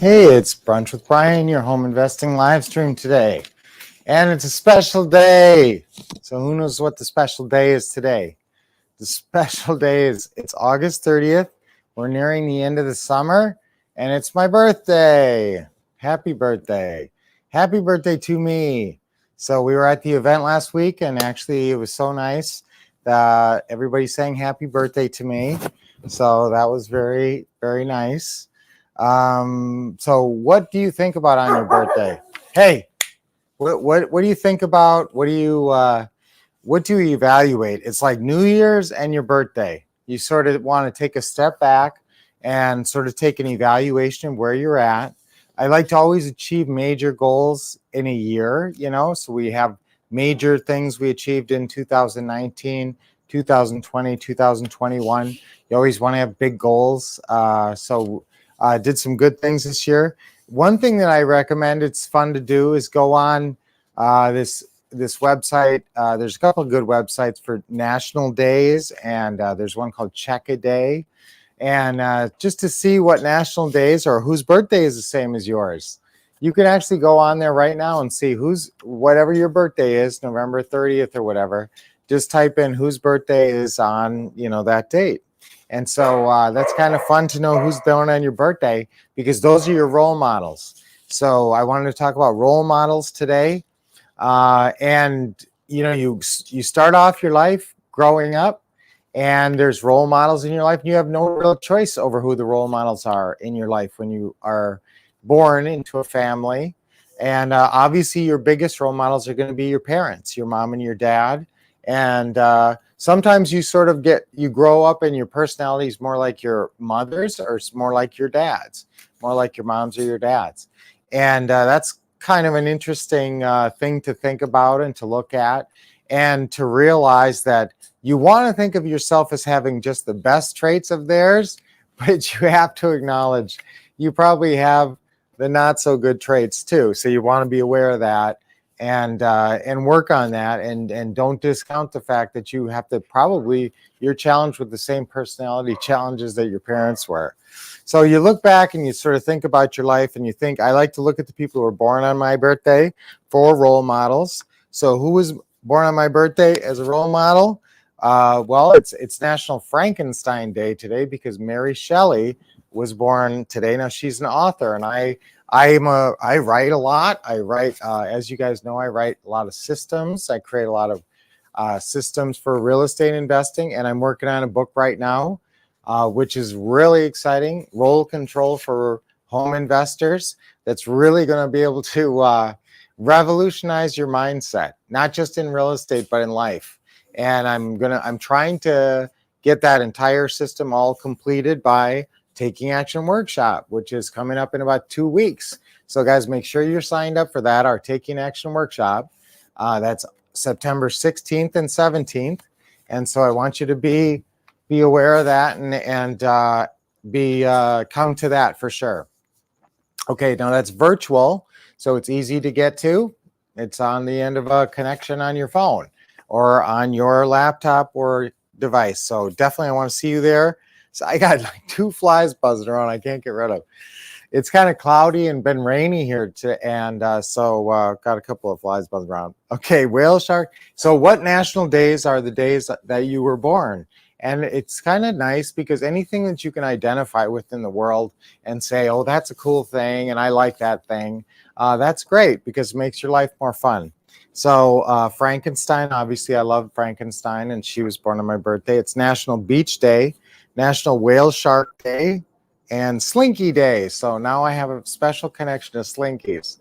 Hey, it's Brunch with Brian, your home investing live stream today. And it's a special day. So who knows what the special day is today? The special day is it's August 30th. We're nearing the end of the summer, and it's my birthday. Happy birthday. Happy birthday to me. So we were at the event last week, and actually it was so nice that everybody sang happy birthday to me. So that was very, very nice. So what do you think about on your birthday? Hey, what do you think about? What do you evaluate? It's like New Year's and your birthday. You sort of want to take a step back and sort of take an evaluation of where you're at. I like to always achieve major goals in a year, so we have major things we achieved in 2019, 2020, 2021. You always want to have big goals. Did some good things this year. One thing that I recommend, it's fun to do, is go on this website. There's a couple of good websites for national days, and there's one called Check a Day. And just to see what national days or whose birthday is the same as yours. You can actually go on there right now and see whatever your birthday is, November 30th or whatever. Just type in whose birthday is on, that date. And so that's kind of fun to know who's born on your birthday, because those are your role models. So I wanted to talk about role models today. You start off your life growing up, and there's role models in your life. And you have no real choice over who the role models are in your life when you are born into a family. And obviously your biggest role models are going to be your parents, your mom and your dad. And sometimes you grow up and your personality is more like your mother's, or it's more like your dad's, more like your mom's or your dad's. And that's kind of an interesting thing to think about and to look at, and to realize that you want to think of yourself as having just the best traits of theirs, but you have to acknowledge you probably have the not so good traits too. So you want to be aware of that and work on that, and don't discount the fact that you have to you're challenged with the same personality challenges that your parents were. So you look back and you sort of think about your life, and you think, I like to look at the people who were born on my birthday for role models. So who was born on my birthday as a role model? Well, it's National Frankenstein Day today, because Mary Shelley was born today. Now she's an author, and I write a lot. As you guys know, I write a lot of systems. I create a lot of systems for real estate investing, and I'm working on a book right now, which is really exciting. Role control for home investors. That's really going to be able to revolutionize your mindset, not just in real estate, but in life. And I'm trying to get that entire system all completed by Taking Action Workshop, which is coming up in about 2 weeks. So guys, make sure you're signed up for that, our Taking Action Workshop. That's September 16th and 17th. And so I want you to be aware of that and come to that for sure. Okay, now that's virtual, so it's easy to get to. It's on the end of a connection on your phone or on your laptop or device. So definitely I want to see you there. So I got like 2 flies buzzing around I can't get rid of. It's kind of cloudy and been rainy here so got a couple of flies buzzing around. Okay, whale shark. So what national days are the days that you were born? And it's kind of nice, because anything that you can identify with in the world and say, oh, that's a cool thing and I like that thing, that's great, because it makes your life more fun. So Frankenstein, obviously I love Frankenstein, and she was born on my birthday. It's National Beach Day, National Whale Shark Day, and Slinky Day. So now I have a special connection to Slinkies.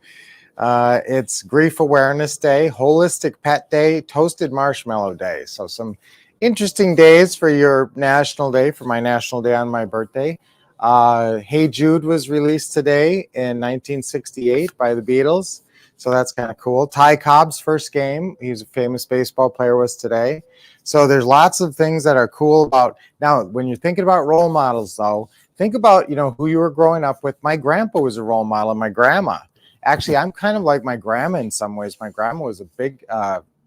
It's Grief Awareness Day, Holistic Pet Day, Toasted Marshmallow Day. So some interesting days for your national day, for my national day on my birthday. Hey Jude was released today in 1968 by the Beatles. So that's kind of cool. Ty Cobb's first game, he's a famous baseball player, was today. So there's lots of things that are cool about. Now, when you're thinking about role models, though, think about, who you were growing up with. My grandpa was a role model, and my grandma. Actually, I'm kind of like my grandma in some ways. My grandma was a big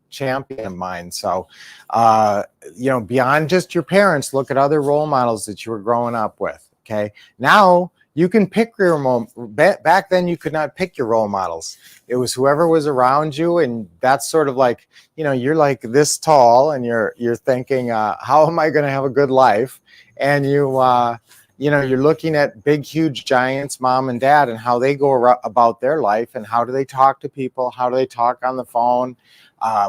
champion of mine. So, beyond just your parents, look at other role models that you were growing up with. Okay. Now You can pick your back then. You could not pick your role models. It was whoever was around you, and that's sort of like, you're like this tall, and you're thinking, how am I going to have a good life? And you're looking at big, huge giants, mom and dad, and how they go about their life, and how do they talk to people? How do they talk on the phone?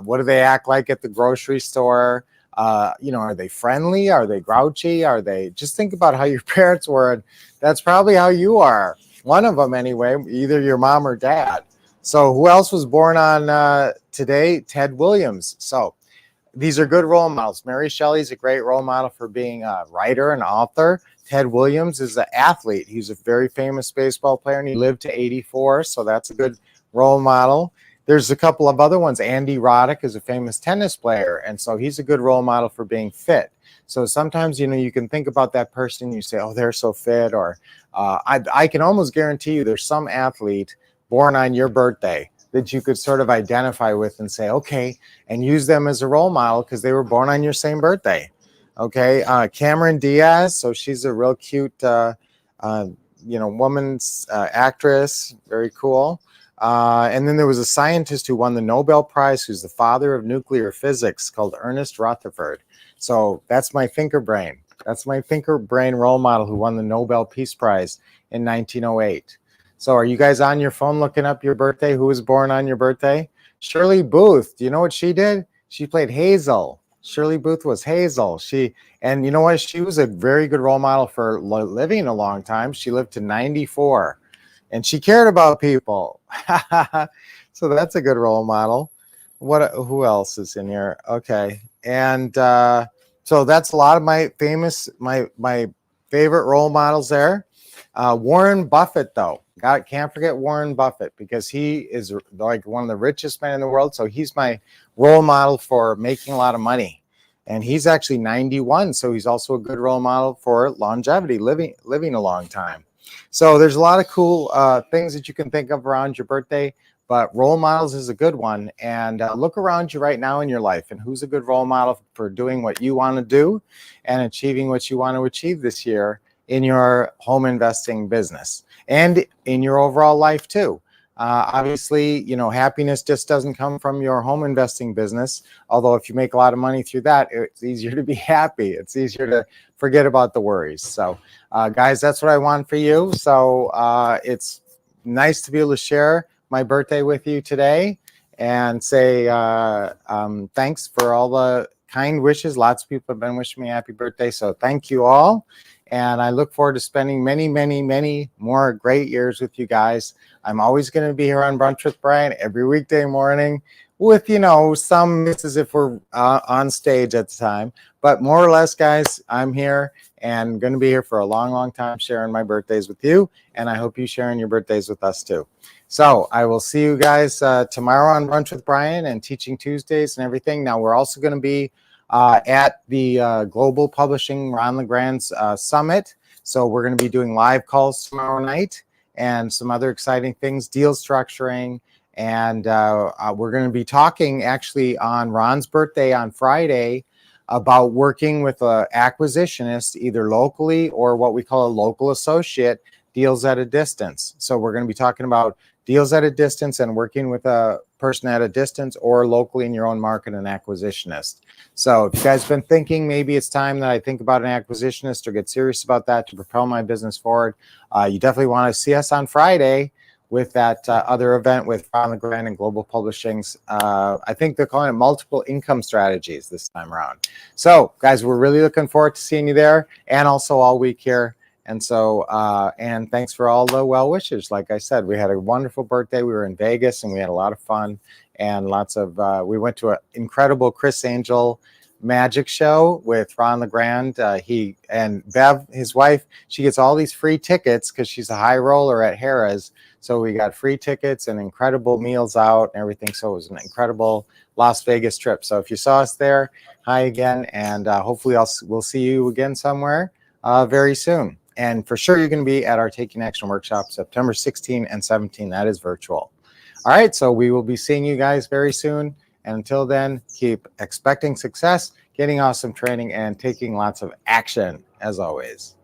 What do they act like at the grocery store? Are they friendly? Are they grouchy? Are they, just think about how your parents were. And that's probably how you are. One of them anyway, either your mom or dad. So who else was born on today? Ted Williams. So these are good role models. Mary Shelley's a great role model for being a writer and author. Ted Williams is an athlete. He's a very famous baseball player, and he lived to 84. So that's a good role model. There's a couple of other ones. Andy Roddick is a famous tennis player, and so he's a good role model for being fit. So sometimes, you can think about that person, you say, oh, they're so fit, or I can almost guarantee you there's some athlete born on your birthday that you could sort of identify with and say, okay, and use them as a role model because they were born on your same birthday. Okay, Cameron Diaz, so she's a real cute, woman's actress, very cool. And then there was a scientist who won the Nobel Prize, who's the father of nuclear physics, called Ernest Rutherford. So that's my thinker brain. That's my thinker brain role model who won the Nobel Peace Prize in 1908. So are you guys on your phone looking up your birthday? Who was born on your birthday? Shirley Booth. Do you know what she did? She played Hazel. Shirley Booth was Hazel. And you know what? She was a very good role model for living a long time. She lived to 94. And she cared about people. So that's a good role model. Who else is in here? Okay. And so that's a lot of my favorite role models there. Warren Buffett, though. Can't forget Warren Buffett, because he is like one of the richest men in the world. So he's my role model for making a lot of money. And he's actually 91. So he's also a good role model for longevity, living a long time. So there's a lot of cool things that you can think of around your birthday, but role models is a good one. And look around you right now in your life, and who's a good role model for doing what you want to do and achieving what you want to achieve this year in your home investing business and in your overall life too. Obviously, happiness just doesn't come from your home investing business. Although if you make a lot of money through that, it's easier to be happy. It's easier to forget about the worries. So guys, that's what I want for you. So it's nice to be able to share my birthday with you today and say thanks for all the kind wishes. Lots of people have been wishing me a happy birthday. So thank you all. And I look forward to spending many, many, many more great years with you guys. I'm always going to be here on Brunch with Brian every weekday morning with, some misses if we're on stage at the time. But more or less, guys, I'm here and going to be here for a long, long time sharing my birthdays with you. And I hope you sharing your birthdays with us too. So I will see you guys tomorrow on Brunch with Brian and Teaching Tuesdays and everything. Now, we're also going to be at the Global Publishing Ron LeGrand's Summit. So we're going to be doing live calls tomorrow night and some other exciting things, deal structuring. And we're going to be talking actually on Ron's birthday on Friday about working with an acquisitionist, either locally or what we call a local associate, deals at a distance. So we're going to be talking about deals at a distance and working with a person at a distance or locally in your own market, an acquisitionist. So if you guys have been thinking maybe it's time that I think about an acquisitionist or get serious about that to propel my business forward, you definitely want to see us on Friday with that other event with Ron LeGrand and Global Publishing's. I think they're calling it multiple income strategies this time around. So guys, we're really looking forward to seeing you there and also all week here. And so, and thanks for all the well wishes. Like I said, we had a wonderful birthday. We were in Vegas and we had a lot of fun and lots of, we went to an incredible Chris Angel magic show with Ron LeGrand. He and Bev, his wife, she gets all these free tickets because she's a high roller at Harrah's. So we got free tickets and incredible meals out and everything. So it was an incredible Las Vegas trip. So if you saw us there, hi again. And hopefully we'll see you again somewhere very soon. And for sure, you're going to be at our Taking Action Workshop September 16 and 17. That is virtual. All right, so we will be seeing you guys very soon. And until then, keep expecting success, getting awesome training, and taking lots of action, as always.